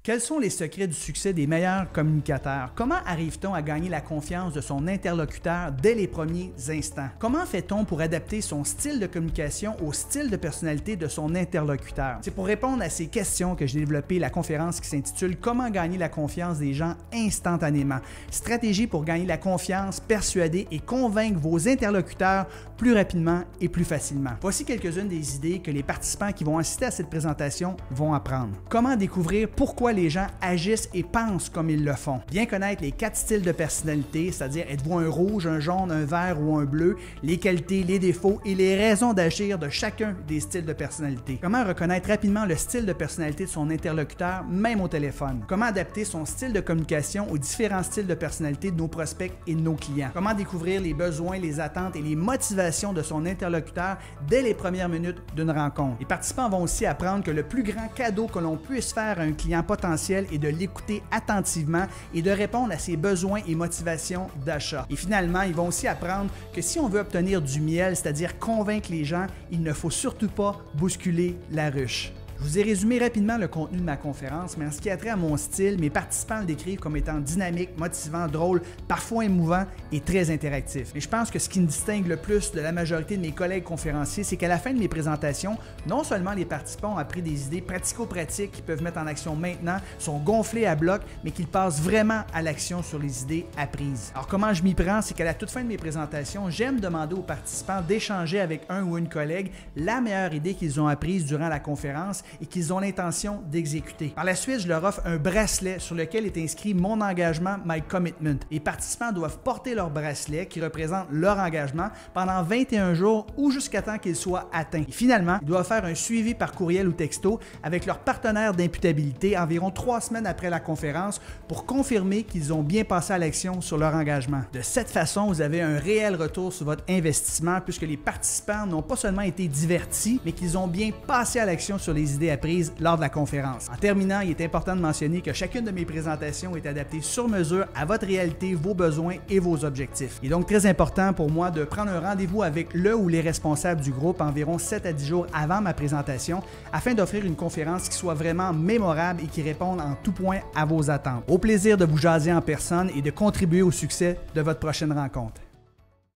Quels sont les secrets du succès des meilleurs communicateurs? Comment arrive-t-on à gagner la confiance de son interlocuteur dès les premiers instants? Comment fait-on pour adapter son style de communication au style de personnalité de son interlocuteur? C'est pour répondre à ces questions que j'ai développé la conférence qui s'intitule « Comment gagner la confiance des gens instantanément ». Stratégie pour gagner la confiance, persuader et convaincre vos interlocuteurs plus rapidement et plus facilement. Voici quelques-unes des idées que les participants qui vont assister à cette présentation vont apprendre. Comment découvrir pourquoi les gens agissent et pensent comme ils le font. Bien connaître les 4 styles de personnalité, c'est-à-dire êtes-vous un rouge, un jaune, un vert ou un bleu, les qualités, les défauts et les raisons d'agir de chacun des styles de personnalité. Comment reconnaître rapidement le style de personnalité de son interlocuteur, même au téléphone. Comment adapter son style de communication aux différents styles de personnalité de nos prospects et de nos clients. Comment découvrir les besoins, les attentes et les motivations de son interlocuteur dès les premières minutes d'une rencontre. Les participants vont aussi apprendre que le plus grand cadeau que l'on puisse faire à un client potentiel est de l'écouter attentivement et de répondre à ses besoins et motivations d'achat. Et finalement, ils vont aussi apprendre que si on veut obtenir du miel, c'est-à-dire convaincre les gens, il ne faut surtout pas bousculer la ruche. Je vous ai résumé rapidement le contenu de ma conférence, mais en ce qui a trait à mon style, mes participants le décrivent comme étant dynamique, motivant, drôle, parfois émouvant et très interactif. Et je pense que ce qui me distingue le plus de la majorité de mes collègues conférenciers, c'est qu'à la fin de mes présentations, non seulement les participants ont appris des idées pratico-pratiques qu'ils peuvent mettre en action maintenant, sont gonflés à bloc, mais qu'ils passent vraiment à l'action sur les idées apprises. Alors comment je m'y prends, c'est qu'à la toute fin de mes présentations, j'aime demander aux participants d'échanger avec un ou une collègue la meilleure idée qu'ils ont apprise durant la conférence et qu'ils ont l'intention d'exécuter. Par la suite, je leur offre un bracelet sur lequel est inscrit mon engagement, my commitment. Les participants doivent porter leur bracelet qui représente leur engagement pendant 21 jours ou jusqu'à temps qu'il soit atteint. Et finalement, ils doivent faire un suivi par courriel ou texto avec leur partenaire d'imputabilité environ 3 semaines après la conférence pour confirmer qu'ils ont bien passé à l'action sur leur engagement. De cette façon, vous avez un réel retour sur votre investissement puisque les participants n'ont pas seulement été divertis, mais qu'ils ont bien passé à l'action sur les idées apprises lors de la conférence. En terminant, il est important de mentionner que chacune de mes présentations est adaptée sur mesure à votre réalité, vos besoins et vos objectifs. Il est donc très important pour moi de prendre un rendez-vous avec le ou les responsables du groupe environ 7 à 10 jours avant ma présentation afin d'offrir une conférence qui soit vraiment mémorable et qui réponde en tout point à vos attentes. Au plaisir de vous jaser en personne et de contribuer au succès de votre prochaine rencontre.